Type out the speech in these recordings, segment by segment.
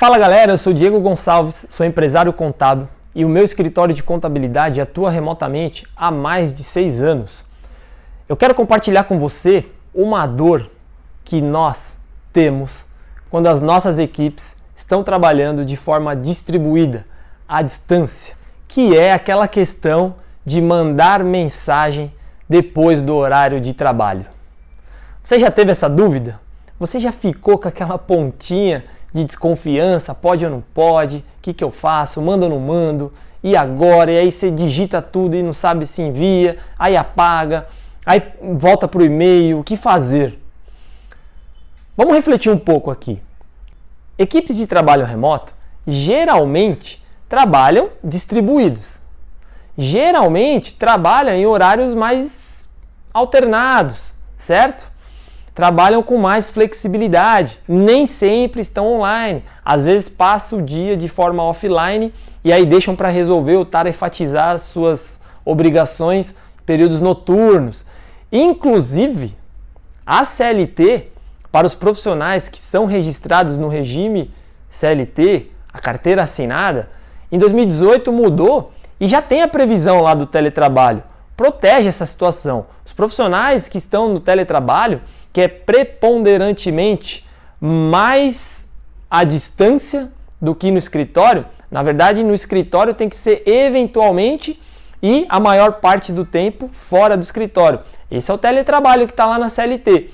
Fala galera, eu sou Diego Gonçalves, sou empresário contábil e o meu escritório de contabilidade atua remotamente há mais de 6 anos. Eu quero compartilhar com você uma dor que nós temos quando as nossas equipes estão trabalhando de forma distribuída, à distância, que é aquela questão de mandar mensagem depois do horário de trabalho. Você já teve essa dúvida? Você já ficou com aquela pontinha de desconfiança, pode ou não pode, o que eu faço, mando ou não mando, e agora? E aí você digita tudo e não sabe se envia, aí apaga, aí volta para o e-mail, o que fazer? Vamos refletir um pouco aqui. Equipes de trabalho remoto geralmente trabalham distribuídos. Geralmente trabalham em horários mais alternados, certo? Trabalham com mais flexibilidade, nem sempre estão online, às vezes passa o dia de forma offline e aí deixam para resolver ou tarefatizar as suas obrigações em períodos noturnos. Inclusive, a CLT, para os profissionais que são registrados no regime CLT, a carteira assinada, em 2018 mudou e já tem a previsão lá do teletrabalho. Protege essa situação. Os profissionais que estão no teletrabalho, que é preponderantemente mais à distância do que no escritório, na verdade no escritório tem que ser eventualmente e a maior parte do tempo fora do escritório. Esse é o teletrabalho que está lá na CLT.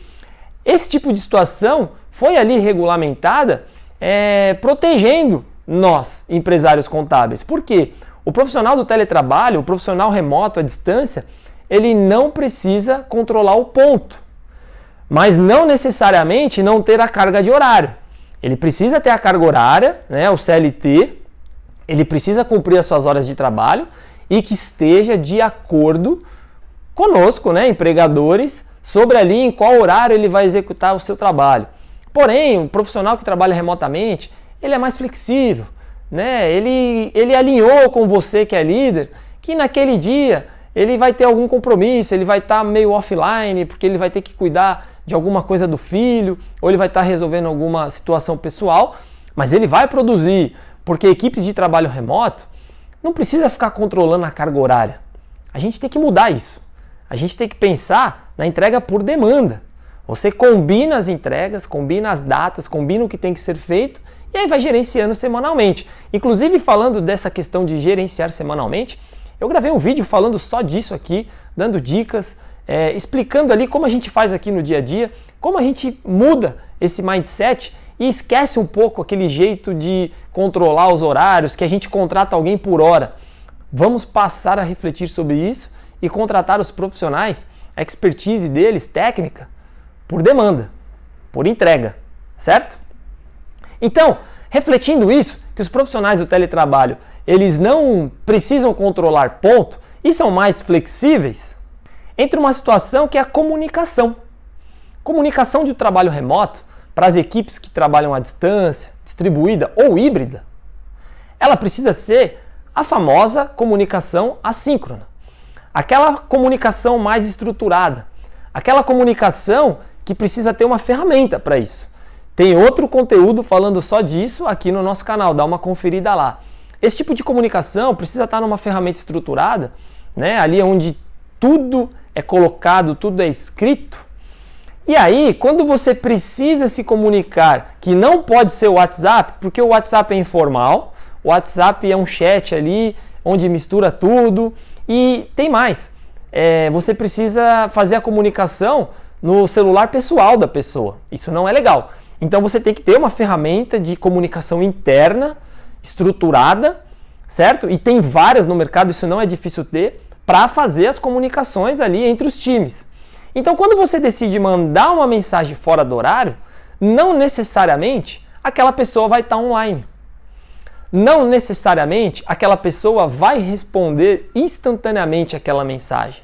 Esse tipo de situação foi ali regulamentada protegendo nós, empresários contábeis. Por quê? O profissional do teletrabalho, o profissional remoto à distância, ele não precisa controlar o ponto, mas não necessariamente não ter a carga de horário. Ele precisa ter a carga horária, né, o CLT, ele precisa cumprir as suas horas de trabalho e que esteja de acordo conosco, né, empregadores, sobre ali em qual horário ele vai executar o seu trabalho. Porém, o profissional que trabalha remotamente, ele é mais flexível, né? Ele alinhou com você que é líder, que naquele dia ele vai ter algum compromisso, ele vai estar meio offline, porque ele vai ter que cuidar de alguma coisa do filho, ou ele vai estar resolvendo alguma situação pessoal, mas ele vai produzir, porque equipes de trabalho remoto não precisa ficar controlando a carga horária. A gente tem que mudar isso. A gente tem que pensar na entrega por demanda. Você combina as entregas, combina as datas, combina o que tem que ser feito e aí vai gerenciando semanalmente. Inclusive, falando dessa questão de gerenciar semanalmente, eu gravei um vídeo falando só disso aqui, dando dicas, explicando ali como a gente faz aqui no dia a dia, como a gente muda esse mindset e esquece um pouco aquele jeito de controlar os horários, que a gente contrata alguém por hora. Vamos passar a refletir sobre isso e contratar os profissionais, a expertise deles, técnica, por demanda, por entrega, certo? Então, refletindo isso, que os profissionais do teletrabalho, eles não precisam controlar ponto e são mais flexíveis, entra uma situação que é a comunicação. Comunicação de trabalho remoto para as equipes que trabalham à distância, distribuída ou híbrida, ela precisa ser a famosa comunicação assíncrona. Aquela comunicação mais estruturada, aquela comunicação que precisa ter uma ferramenta para isso. Tem outro conteúdo falando só disso aqui no nosso canal, dá uma conferida lá. Esse tipo de comunicação precisa estar numa ferramenta estruturada, né? Ali onde tudo é colocado, tudo é escrito. E aí, quando você precisa se comunicar, que não pode ser o WhatsApp, porque o WhatsApp é informal, o WhatsApp é um chat ali onde mistura tudo e tem mais. Você precisa fazer a comunicação no celular pessoal da pessoa. Isso não é legal. Então você tem que ter uma ferramenta de comunicação interna, estruturada, certo? E tem várias no mercado, isso não é difícil ter, para fazer as comunicações ali entre os times. Então quando você decide mandar uma mensagem fora do horário, não necessariamente aquela pessoa vai estar online. Não necessariamente aquela pessoa vai responder instantaneamente aquela mensagem.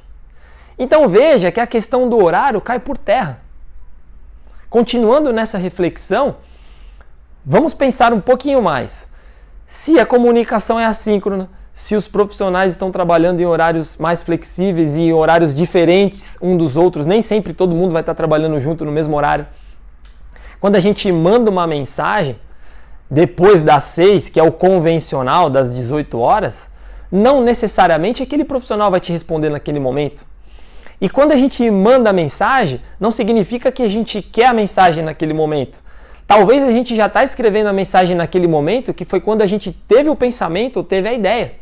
Então veja que a questão do horário cai por terra. Continuando nessa reflexão, vamos pensar um pouquinho mais. Se a comunicação é assíncrona, se os profissionais estão trabalhando em horários mais flexíveis e em horários diferentes um dos outros, nem sempre todo mundo vai estar trabalhando junto no mesmo horário. Quando a gente manda uma mensagem, depois das 6, que é o convencional das 18 horas, não necessariamente aquele profissional vai te responder naquele momento. E quando a gente manda a mensagem, não significa que a gente quer a mensagem naquele momento. Talvez a gente já está escrevendo a mensagem naquele momento, que foi quando a gente teve o pensamento ou teve a ideia.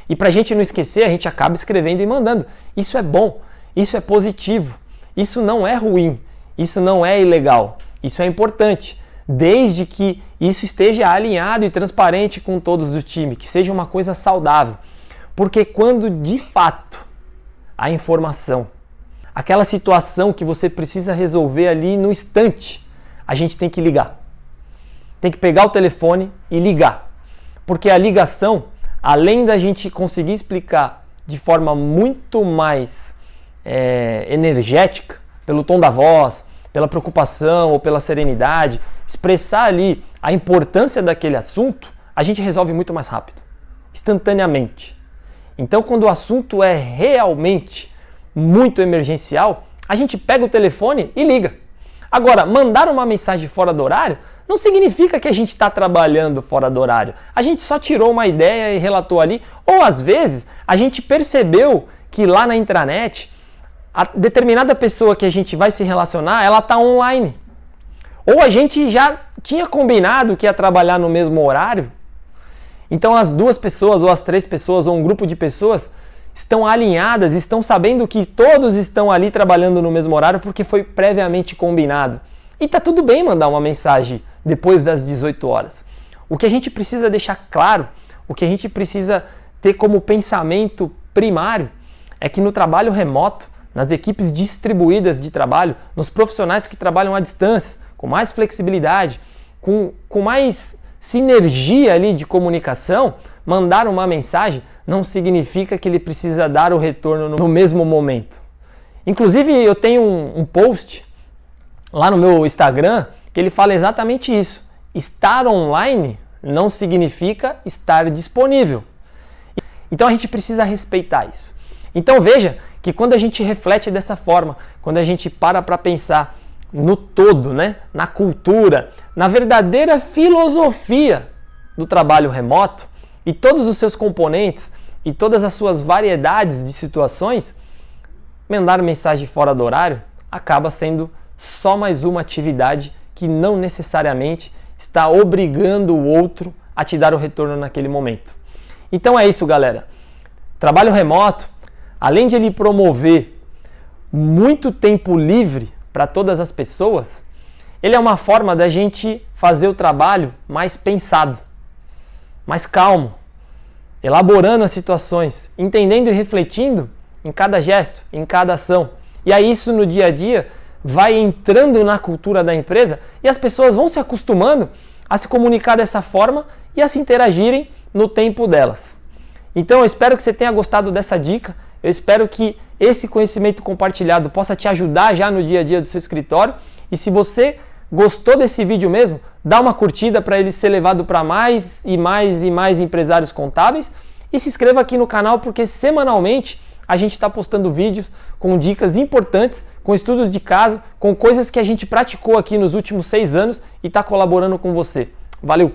E para a gente não esquecer, a gente acaba escrevendo e mandando. Isso é bom, isso é positivo, isso não é ruim, isso não é ilegal, isso é importante, desde que isso esteja alinhado e transparente com todos do time, que seja uma coisa saudável. Porque quando de fato a informação, aquela situação que você precisa resolver ali no instante, a gente tem que ligar. Tem que pegar o telefone e ligar. Porque a ligação, além da gente conseguir explicar de forma muito mais energética, pelo tom da voz, pela preocupação ou pela serenidade, expressar ali a importância daquele assunto, a gente resolve muito mais rápido, instantaneamente. Então, quando o assunto é realmente muito emergencial, a gente pega o telefone e liga. Agora, mandar uma mensagem fora do horário não significa que a gente está trabalhando fora do horário. A gente só tirou uma ideia e relatou ali. Ou, às vezes, a gente percebeu que lá na intranet, a determinada pessoa que a gente vai se relacionar, ela está online. Ou a gente já tinha combinado que ia trabalhar no mesmo horário. Então as 2 pessoas, ou as 3 pessoas, ou um grupo de pessoas estão alinhadas, estão sabendo que todos estão ali trabalhando no mesmo horário porque foi previamente combinado. E tá tudo bem mandar uma mensagem depois das 18 horas. O que a gente precisa deixar claro, o que a gente precisa ter como pensamento primário é que no trabalho remoto, nas equipes distribuídas de trabalho, nos profissionais que trabalham à distância, com mais flexibilidade, com mais sinergia ali de comunicação, mandar uma mensagem não significa que ele precisa dar o retorno no mesmo momento. Inclusive, eu tenho um post lá no meu Instagram que ele fala exatamente isso. Estar online não significa estar disponível. Então a gente precisa respeitar isso. Então veja que quando a gente reflete dessa forma, quando a gente para pensar no todo, né, na cultura, na verdadeira filosofia do trabalho remoto e todos os seus componentes e todas as suas variedades de situações, mandar mensagem fora do horário acaba sendo só mais uma atividade que não necessariamente está obrigando o outro a te dar o retorno naquele momento. Então é isso, galera. Trabalho remoto, além de ele promover muito tempo livre para todas as pessoas, ele é uma forma da gente fazer o trabalho mais pensado, mais calmo, elaborando as situações, entendendo e refletindo em cada gesto, em cada ação. E aí isso no dia a dia vai entrando na cultura da empresa e as pessoas vão se acostumando a se comunicar dessa forma e a se interagirem no tempo delas. Então eu espero que você tenha gostado dessa dica, eu espero que esse conhecimento compartilhado possa te ajudar já no dia a dia do seu escritório. E se você gostou desse vídeo mesmo, dá uma curtida para ele ser levado para mais e mais e mais empresários contábeis. E se inscreva aqui no canal porque semanalmente a gente está postando vídeos com dicas importantes, com estudos de caso, com coisas que a gente praticou aqui nos últimos 6 anos e está colaborando com você. Valeu!